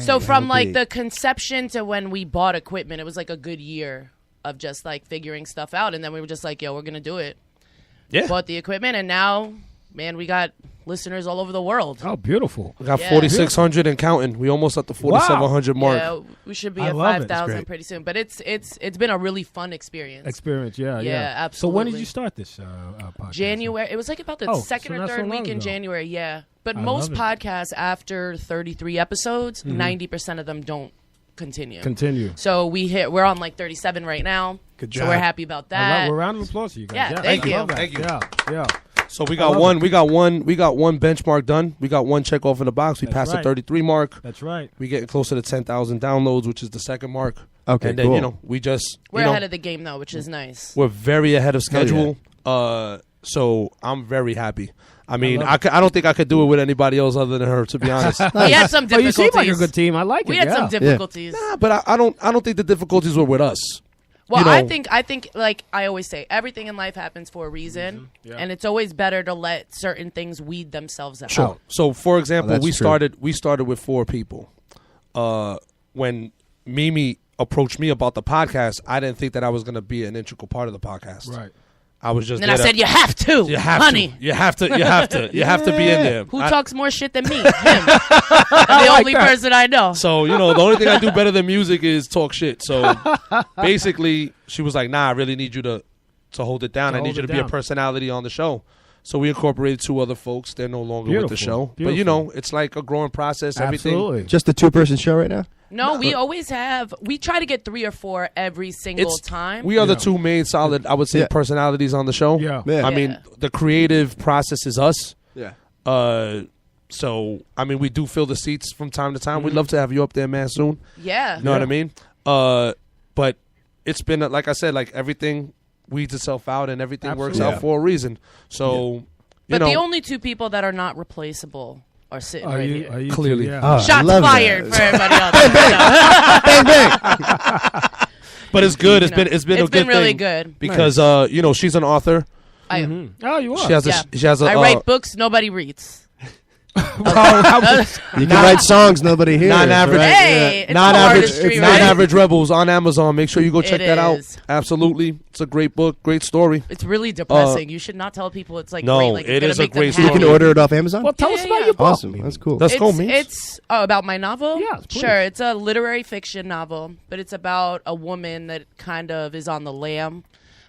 So from like the conception to when we bought equipment, it was like a good year of just like figuring stuff out. And then we were just like, yo, we're going to do it. Yeah. Bought the equipment, and now, man, we got listeners all over the world. Oh, beautiful. We got 4,600 and counting. We almost at the 4,700 mark. Yeah, we should be at 5,000 pretty soon. But it's been a really fun experience. Yeah, absolutely. So when did you start this podcast? January. It was like about the second or third week in January, yeah. But most podcasts, after 33 episodes, 90% of them don't continue. So we're on like 37 right now. Good job. So we're happy about that. We're round of applause to you guys. Yeah, thank you. Thank you. Yeah. So we got one benchmark done. We got one check off in the box. We passed the 33 mark. That's right. We getting closer to 10,000 downloads, which is the second mark. Okay, and then cool. we're ahead of the game though, which is nice. We're very ahead of schedule. So I'm very happy. I mean, I don't think I could do it with anybody else other than her, to be honest. We had some difficulties. You seem like a good team. I like it. We had some difficulties. Nah, but I don't think the difficulties were with us. Well, I think like I always say, everything in life happens for a reason, and it's always better to let certain things weed themselves out. Sure. So, for example, we started with 4 people. When Mimi approached me about the podcast, I didn't think that I was going to be an integral part of the podcast. Right. I was just. And then I said, "You have to, honey. You have to be in there." Who talks more shit than me? Him. The only person I know. So the only thing I do better than music is talk shit. So basically, she was like, "Nah, I really need you to hold it down. I need you to be a personality on the show." So we incorporated 2 other folks. They're no longer with the show, but it's like a growing process. Absolutely. Everything. Just a 2-person show right now. No, we always have. We try to get 3 or 4 every single time. We are the 2 main solid, I would say, personalities on the show. Yeah. I mean, the creative process is us. Yeah. So, I mean, we do fill the seats from time to time. We'd love to have you up there, man, soon. Yeah. You know what I mean? But it's been, like I said, like everything weeds itself out and everything works out for a reason. So, But the only 2 people that are not replaceable are sitting right here. Clearly. Shots fired for everybody else. Bang, bang. But it's good. It's been a good thing. Really good. Because, she's an author. Oh, you are. She has a I write books nobody reads. You can write songs nobody hears. Non-average. Hey, Non-average Rebels on Amazon. Make sure you go check that out. Absolutely, it's a great book, great story. It's really depressing. You should not tell people it's like great. Like, it is a great story. You can order it off Amazon. Well, tell us about your book. Awesome, that's cool. Let's go, man. It's about my novel. Yeah, please. Sure. It's a literary fiction novel, but it's about a woman that kind of is on the lam,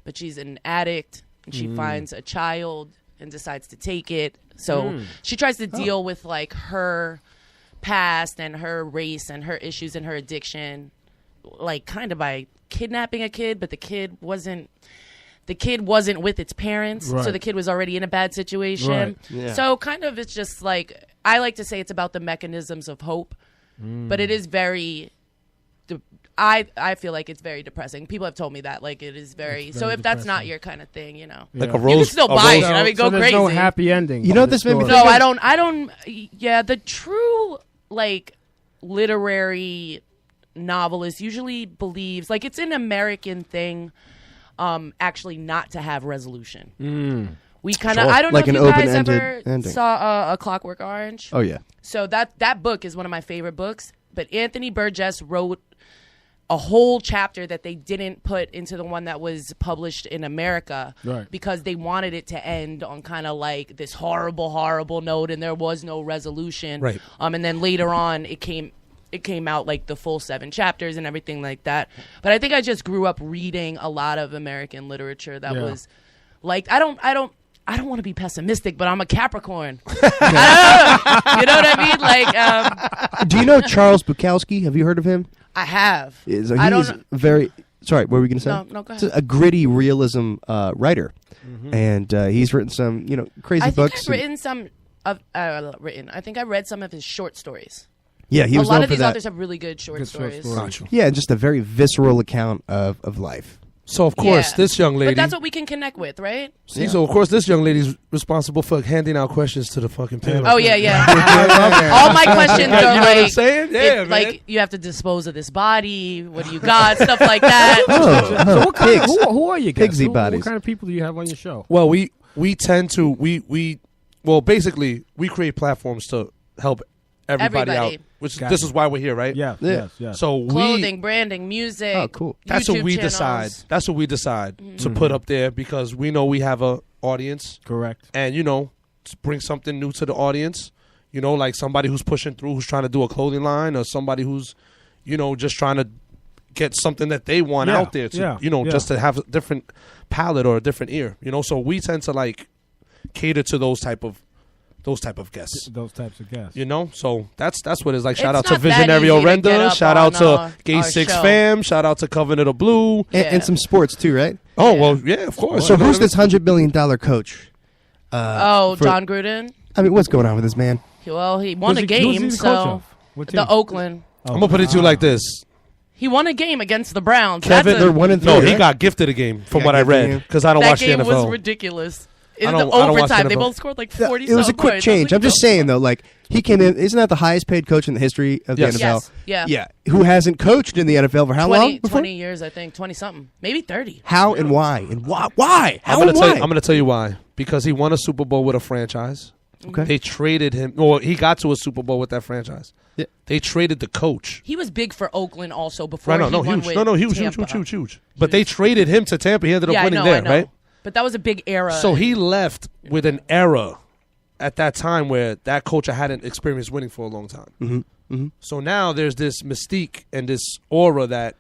but she's an addict and she finds a child and decides to take it. So she tries to deal with like her past and her race and her issues and her addiction, like kind of by kidnapping a kid, but the kid wasn't with its parents, so the kid was already in a bad situation. Right. Yeah. So kind of it's just like, I like to say it's about the mechanisms of hope, but it is very I feel like it's very depressing. People have told me that, like, it is very. So if that's not your kind of thing, like a you rose, can still buy it. I mean, go there's crazy. No happy ending. You know what this made me think? No, I don't. Yeah, the true like literary novelist usually believes, like, it's an American thing, actually not to have resolution. We kind of, I don't know if you guys ever saw A Clockwork Orange. Oh yeah. So that book is one of my favorite books. But Anthony Burgess wrote a whole chapter that they didn't put into the one that was published in America, because they wanted it to end on kind of like this horrible, horrible note, and there was no resolution. Right. And then later on, it came out like the full 7 chapters and everything like that. But I think I just grew up reading a lot of American literature that was like, I don't want to be pessimistic, but I'm a Capricorn. You know what I mean? Like, do you know Charles Bukowski? Have you heard of him? I have. He's very. Sorry, what were we going to say? No, go ahead. It's a gritty realism writer, and he's written some, crazy books. I think I read some of his short stories. Yeah, he was a lot known of for these that. authors have really good short stories. Yeah, just a very visceral account of life. So, of course, this young lady... But that's what we can connect with, right? See, so, of course, this young lady's responsible for handing out questions to the fucking panel. Oh, yeah. All my questions are you know like... what I'm saying? Yeah, man. Like, you have to dispose of this body. What do you got? Stuff like that. So what kind who are you guys? Pigsy bodies. What kind of people do you have on your show? Well, we tend to... Well, basically, we create platforms to help everybody out. This is why we're here, right? Yeah. So clothing, branding, music. Oh, cool. That's what we channels. decide. That's what we decide to put up there, because we know we have a audience. Correct. And to bring something new to the audience. Like somebody who's pushing through, who's trying to do a clothing line, or somebody who's, just trying to get something that they want out there to, just to have a different palette or a different ear. So we tend to like cater to those type of guests. Those types of guests. So that's what it's like. Shout It's out to not that Visionary easy to Orenda. get up Shout out on, to Gay our 6 show. Fam. Shout out to Covenant of Blue. And some sports too, right? Oh, well, yeah, of course. So who's this $100 million coach? John Gruden. I mean, what's going on with this man? Well, he won a Who's game, he the so coach of? the Oakland. I'm going to put it to you like this. He won a game against the Browns. Kevin, they're 1-3. No, he right? got gifted a game from what I read, because I don't that watch the game NFL. was ridiculous. In the I don't watch overtime, the they NFL. both scored like 40 It was a quick points. change. I'm just saying, though, like, he came in. Isn't that the highest paid coach in the history of the NFL? Yes. Yeah. Yeah. Who hasn't coached in the NFL for how long? 20 years, I think. 20-something. Maybe 30. How and why? And why? How I'm and why? going to tell you why. Because he won a Super Bowl with a franchise. Okay. They traded him. Well, he got to a Super Bowl with that franchise. Yeah. They traded the coach. He was big for Oakland also before he won huge. with Huge. But they traded him to Tampa. He ended up winning there, right? But that was a big era. So he left with an era at that time where that coach hadn't experienced winning for a long time. Mm-hmm. So now there's this mystique and this aura that,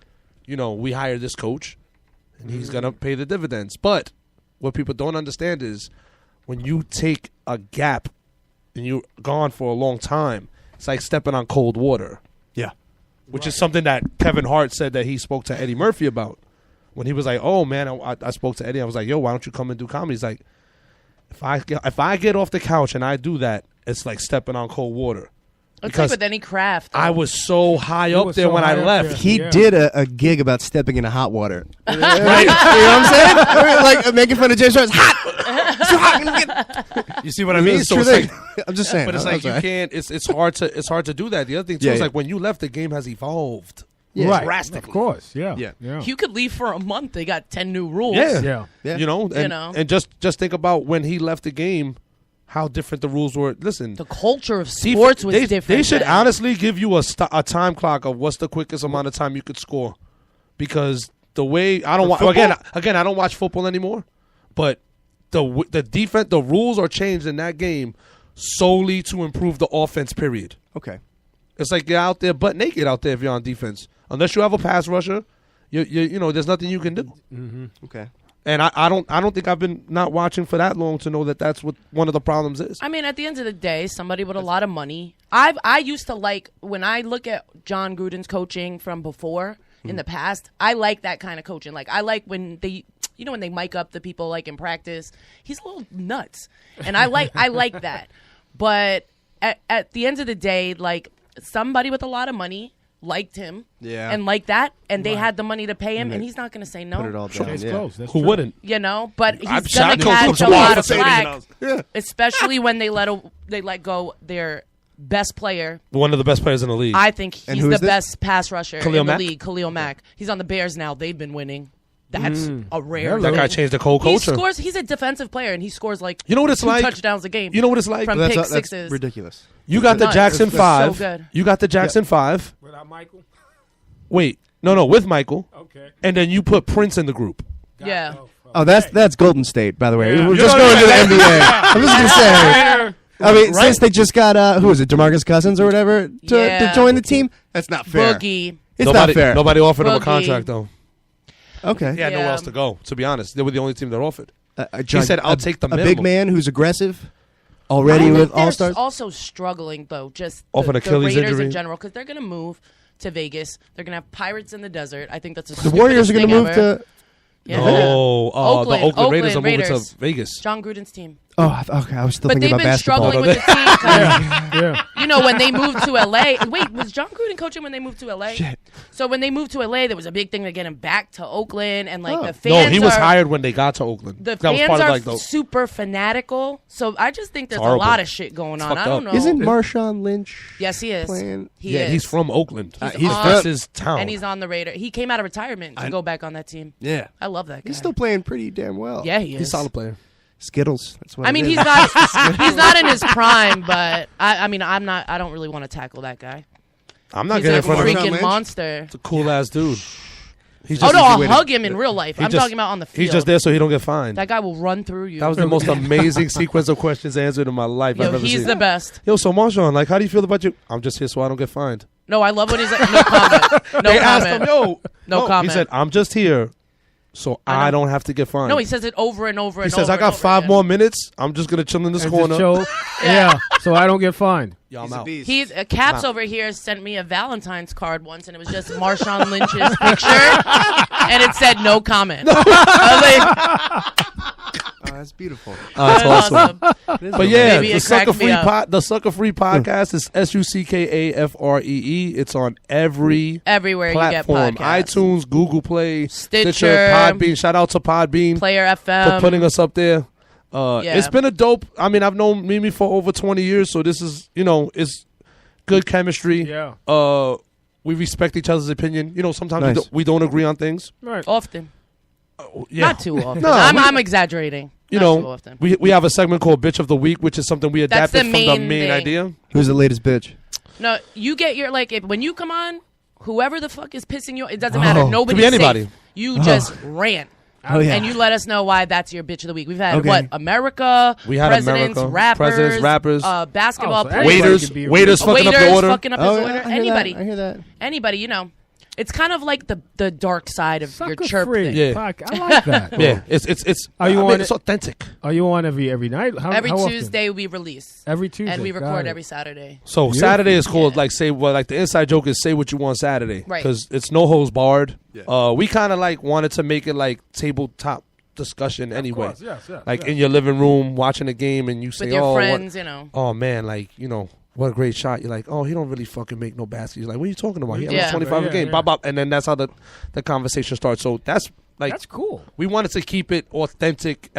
we hired this coach and he's going to pay the dividends. But what people don't understand is when you take a gap and you're gone for a long time, it's like stepping on cold water. Yeah. Which is something that Kevin Hart said that he spoke to Eddie Murphy about. When he was like, "Oh man," I spoke to Eddie. I was like, "Yo, why don't you come and do comedy?" He's like, "If I get off the couch and I do that, it's like stepping on cold water." It's like with any craft. I was so high up there when I left. He did a gig about stepping into hot water. Right? You know what I'm saying? Like making fun of James Charles. Hot. It's so hot. You see what I mean? So it's like, I'm just saying. But it's like you can't. It's hard to do that. The other thing too is like when you left, the game has evolved. Yeah. Right. Drastically. Of course. Yeah. You could leave for a month. They got 10 new rules. Yeah. And just think about when he left the game, how different the rules were. Listen, the culture of sports was different. They should honestly give you a time clock of what's the quickest amount of time you could score, because the way I don't watch again I don't watch football anymore, but the defense, the rules are changed in that game solely to improve the offense. Period. Okay. It's like you're out there butt naked out there if you're on defense. Unless you have a pass rusher, you know there's nothing you can do. Mm-hmm. Okay. And I don't think I've been not watching for that long to know that that's what one of the problems is. I mean, at the end of the day, somebody with a lot of money. I used to like, when I look at John Gruden's coaching from before in the past, I like that kind of coaching. Like I like when they, when they mic up the people like in practice. He's a little nuts, and I like that. But at the end of the day, like somebody with a lot of money liked him, and like that, and they had the money to pay him, and he's not going to say no. Put it all down. Who wouldn't? But he's going to catch a lot of flack, especially when they let go their best player. One of the best players in the league. I think he's the best pass rusher in the league. Khalil Mack. He's on the Bears now. They've been winning. That's a rare. That guy changed the cold culture. He scores. He's a defensive player, and he scores like what it's 2 like? touchdowns a game. You know what it's like? From pick sixes. That's ridiculous. You got the Jackson 5. So good. You got the Jackson 5. Without Michael? Wait. No, with Michael. Okay. And then you put Prince in the group. Yeah. Oh, that's Golden State, by the way. Yeah. We're just going to the NBA. I'm just going to say. I mean, since they just got, who is it, DeMarcus Cousins or whatever, to join the team, that's not fair. Boogie. It's not fair. Nobody offered him a contract, though. Okay. He had nowhere else to go, to be honest. They were the only team that offered. He said, I'll take the minimum. A big man who's aggressive, already with All-Stars. Also struggling, though, just off an Achilles the Raiders injury in general, because they're going to move to Vegas. They're going to have Pirates in the desert. I think that's the Warriors are going to move to... Yeah. No, Oakland, the Oakland Raiders are moving to Vegas. John Gruden's team. Oh, okay. I was still thinking about basketball. But they've been struggling with the team. You know, when they moved to L.A. Wait, was John Gruden coaching when they moved to L.A.? Shit. So when they moved to L.A., there was a big thing to get him back to Oakland, and the fans. No, he was hired when they got to Oakland. The fans are super fanatical. So I just think there's a lot of shit going on. I don't know. Isn't Marshawn Lynch? Yes, he is. Playing? He's from Oakland. That's his town, and he's on the Raiders. He came out of retirement to go back on that team. Yeah, I love that guy. He's still playing pretty damn well. Yeah, he is. He's a solid player. Skittles. That's what I mean, he's not in his prime, but I mean, I don't really want to tackle that guy. I'm not he's getting a in front of him. freaking monster. It's a cool ass dude. I'll hug him in real life. I'm talking about on the field. He's just there so he don't get fined. That guy will run through you. That was the most amazing sequence of questions answered in my life I've ever seen. He's the best. Yo, so Marshawn, how do you feel about you? I'm just here so I don't get fined. No, I love when he's like, no comment. They asked him, no comment. He said, I'm just here so I don't have to get fined. No, he says it over and over and over. He says, I got 5 more minutes. I'm just going to chill in this corner. Yeah, so I don't get fined. Yo, I'm out. He's Caps over here sent me a Valentine's card once, and it was just Marshawn Lynch's picture, and it said no comment. I was like, that's beautiful. That's awesome. But yeah, the Sucker Free podcast is SUCKAFREE. It's on everywhere platform. You get podcasts. iTunes, Google Play, Stitcher, Podbean. Shout out to Podbean, Player FM for putting us up there. It's been a dope. I mean, I've known Mimi for over 20 years, so this is, it's good chemistry. Yeah. We respect each other's opinion. Sometimes we don't agree on things. Right. Often. Yeah. Not too often. I'm exaggerating. Too often. We have a segment called Bitch of the Week, which is something we adapted from the main idea. Who's the latest bitch? No, you get your, when you come on, whoever the fuck is pissing you, it doesn't matter. Nobody's could be anybody. Safe. You just rant. Oh, yeah. And you let us know why that's your bitch of the week. We've had America, we had presidents, rappers, basketball players, waiters fucking up the order. Anybody. I hear that. Anybody, It's kind of like the dark side of your chirp free. thing. Yeah. I like that. Yeah, it's. Are you on it's authentic. Are you on every night? Every how Tuesday we release. Every Tuesday, and we record every Saturday. So Beautiful. Saturday is called the inside joke is say what you want Saturday, right? Because it's no holds barred. Yeah. We kind of wanted to make it like tabletop discussion anyway. Of course, yes, like in your living room watching a game and you say, with your friends, oh man, what a great shot. You're like, oh, he don't really fucking make no baskets. You're like, what are you talking about? He has 25 a game. Bop, bop. And then that's how the conversation starts. So that's cool. We wanted to keep it authentic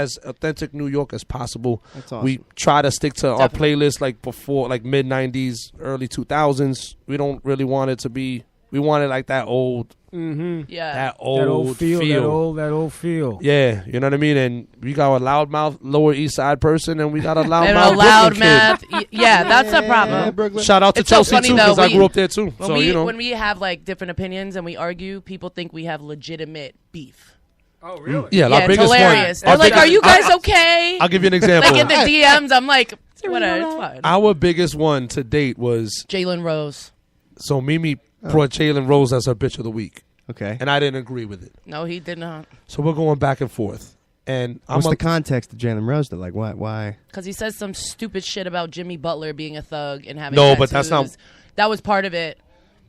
New York as possible. That's awesome. We try to stick to our playlist before mid 90s, early 2000s. We don't really want it to be, we wanted that old. Mm-hmm. Yeah. That old feel. That old feel. Yeah, you know what I mean? And we got a loudmouth Lower East Side person, and we got a loudmouth Yeah, that's a problem. Yeah, shout out to Chelsea, too, because I grew up there, too. When we have, different opinions and we argue, people think we have legitimate beef. Oh, really? Yeah, our it's biggest hilarious. One. They're like, are you guys okay? I'll give you an example. In the DMs, I'm like, whatever, it's fine. Our biggest one to date was Jalen Rose. So Mimi brought Jalen Rose as her bitch of the week. Okay. And I didn't agree with it. No, he did not. So we're going back and forth. And what's the context of Jalen Rose? Like, why? Because he says some stupid shit about Jimmy Butler being a thug and having tattoos. But that's not. That was part of it.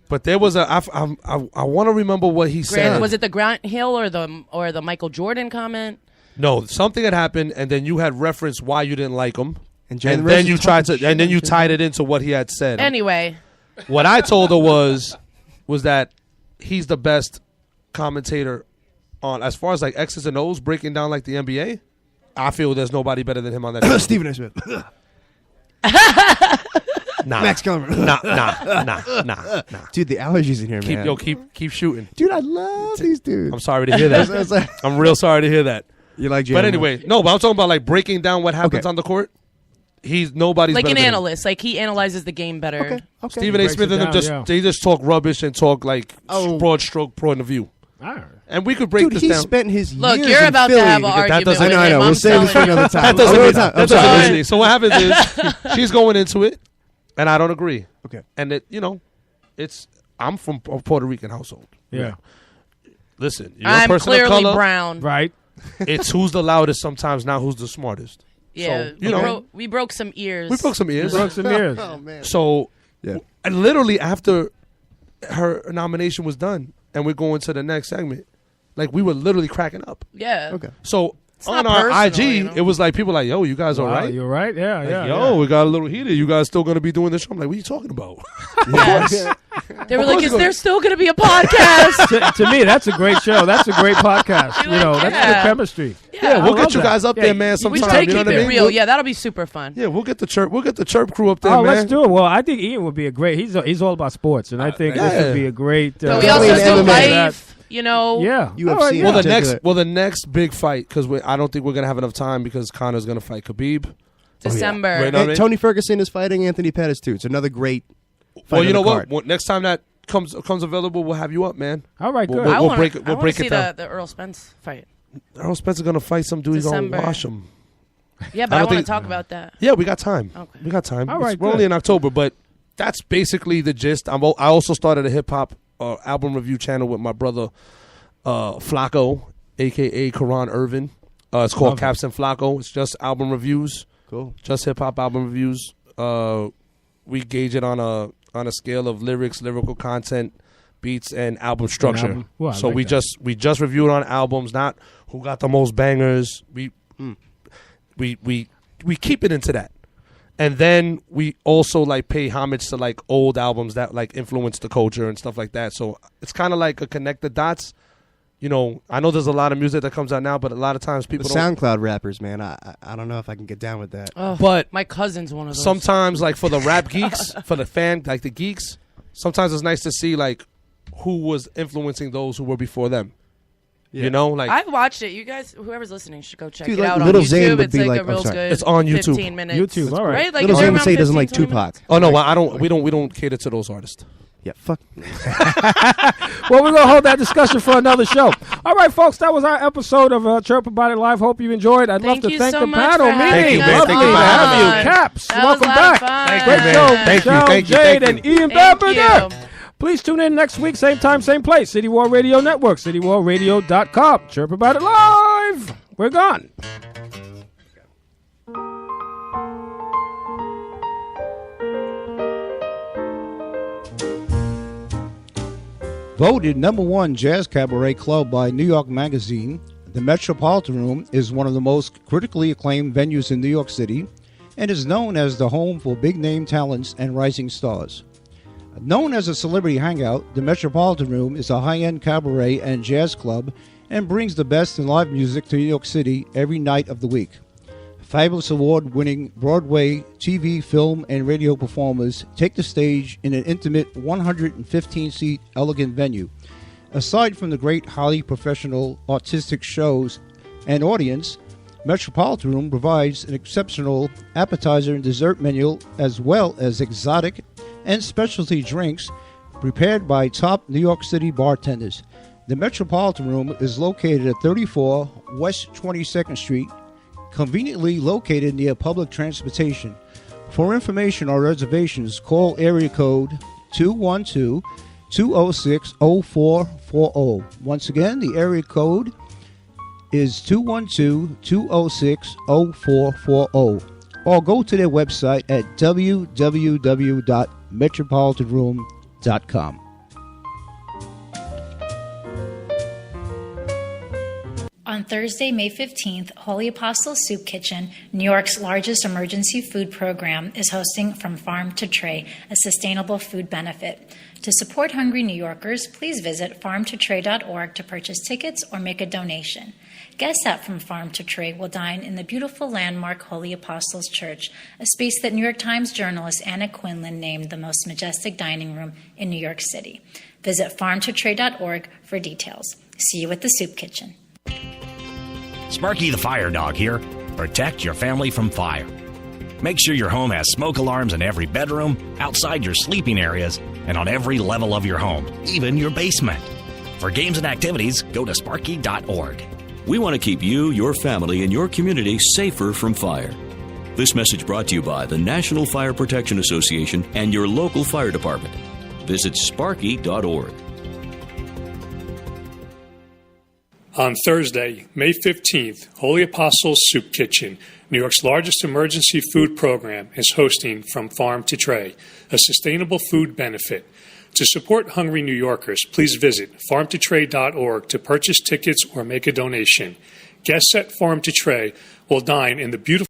But there was I want to remember what he said. Was it the Grant Hill or the Michael Jordan comment? No, something had happened, and then you had referenced why you didn't like him, and then you tied it into what he had said. Anyway, what I told her was that he's the best commentator on as far as X's and O's breaking down the NBA. I feel there's nobody better than him on that. Stephen A. Smith. Max Kellerman. Nah. Dude, the allergies in here, man. Keep shooting. Dude, I love these dudes. I'm sorry to hear that. I'm real sorry to hear that. You like Jalen? But anyway, but I'm talking about like breaking down what happens on the court. Nobody's like better an than analyst. Like he analyzes the game better. Okay. Stephen A. Smith and them they just talk rubbish and talk like broad stroke point of view. All right. And we could break this down. He spent his Look, years you're about to have an argument with him. I know. We'll save this for another time. That doesn't mean. So what happens is she's going into it, and I don't agree. Okay. And I'm from a Puerto Rican household. Yeah. Listen, you're I'm a person clearly of color. brown. Right. It's who's the loudest sometimes, not who's the smartest. Yeah. So, we broke some ears. We broke some ears. Oh, man. So, and literally after her nomination was done, and we're going to the next segment, like we were literally cracking up. Yeah. Okay. So It's on not our personal, IG, it was like people like, "Yo, you guys all right? You're right. Yeah. We got a little heated. You guys still gonna be doing this?" I'm like, "What are you talking about?" Yes. They were like, "Is there still going to be a podcast?" to me, that's a great show. That's a great podcast. That's good chemistry. Yeah, we'll get you guys up there, man. We Sometime. try to You know keep what I it mean? real. Yeah, that'll be super fun. Yeah, we'll get the chirp crew up there, man. Let's do it. Well, I think Ian would be a great. He's all about sports, and I think this would be a great. But we also do life. Yeah, UFC. Well, the next big fight, because I don't think we're gonna have enough time because Conor's gonna fight Khabib. December. And Tony Ferguson is fighting Anthony Pettis too. It's another great fight. Well, you know what? Next time that comes available, we'll have you up, man. All right, good. I want to see the Earl Spence fight. Earl Spence is gonna fight some dude. He's gonna wash him. Yeah, but I want to talk about that. Yeah, we got time. Okay. We got time. All right, we're only in October, but that's basically the gist. I also started a hip hop album review channel with my brother Flacco, aka Karan Irvin. It's called Caps and Flacco. It's just album reviews. Cool. Just hip hop album reviews. We gauge it on a scale of lyrics, lyrical content, beats, and album structure. Well, so we just reviewed on albums, not who got the most bangers. We keep it into that. And then we also like pay homage to like old albums that like influenced the culture and stuff like that. So it's kind of like a connect the dots. I know there's a lot of music that comes out now, but a lot of times people SoundCloud rappers, man. I don't know if I can get down with that. Oh, but my cousin's one of those. Sometimes, like for the rap geeks, for the fan, like the geeks, sometimes it's nice to see like who was influencing those who were before them. Yeah. Like I've watched it. You guys, whoever's listening, should go check Dude, it like out Little on Zane YouTube. would It's be like like- a real I'm sorry. good. It's on YouTube. 15 minutes. YouTube, all right. Right? Like Little only Zane would around say he doesn't 15, like 20 Tupac. minutes. Oh no, I don't. We don't cater to those artists. Yeah, fuck. Well, we're going to hold that discussion for another show. All right, folks, that was our episode of Chirp About It Live. Hope you enjoyed. I'd love to thank so the much panel. for having Thank you, us man. Lovely Thank you to for have having you. me. Caps, That welcome was a lot of back. fun. Great man. show. Thank you, Michelle, thank you, Jade, thank and Ian Thank Bamberger. you. Please tune in next week, same time, same place. City Wall Radio Network, citywallradio.com. Chirp About It Live. We're gone. Voted #1 jazz cabaret club by New York Magazine, the Metropolitan Room is one of the most critically acclaimed venues in New York City and is known as the home for big-name talents and rising stars. Known as a celebrity hangout, the Metropolitan Room is a high-end cabaret and jazz club and brings the best in live music to New York City every night of the week. Fabulous award-winning Broadway, TV, film, and radio performers take the stage in an intimate 115-seat elegant venue. Aside from the great, highly professional artistic shows and audience, Metropolitan Room provides an exceptional appetizer and dessert menu as well as exotic and specialty drinks prepared by top New York City bartenders. The Metropolitan Room is located at 34 West 22nd Street, conveniently located near public transportation. For information or reservations, call area code 212-206-0440. Once again, the area code is 212-206-0440. Or go to their website at www.metropolitanroom.com. On Thursday, May 15th, Holy Apostle Soup Kitchen, New York's largest emergency food program, is hosting From Farm to Tray, a sustainable food benefit. To support hungry New Yorkers, please visit farmtotray.org to purchase tickets or make a donation. Guests at From Farm to Tray will dine in the beautiful landmark Holy Apostles Church, a space that New York Times journalist Anna Quinlan named the most majestic dining room in New York City. Visit farmtotray.org for details. See you at the Soup Kitchen. Sparky the Fire Dog here. Protect your family from fire. Make sure your home has smoke alarms in every bedroom, outside your sleeping areas, and on every level of your home, even your basement. For games and activities, go to sparky.org. We want to keep you, your family, and your community safer from fire. This message brought to you by the National Fire Protection Association and your local fire department. Visit sparky.org. On Thursday, May 15th, Holy Apostles Soup Kitchen, New York's largest emergency food program, is hosting From Farm to Tray, a sustainable food benefit. To support hungry New Yorkers, please visit farmtotray.org to purchase tickets or make a donation. Guests at Farm to Tray will dine in the beautiful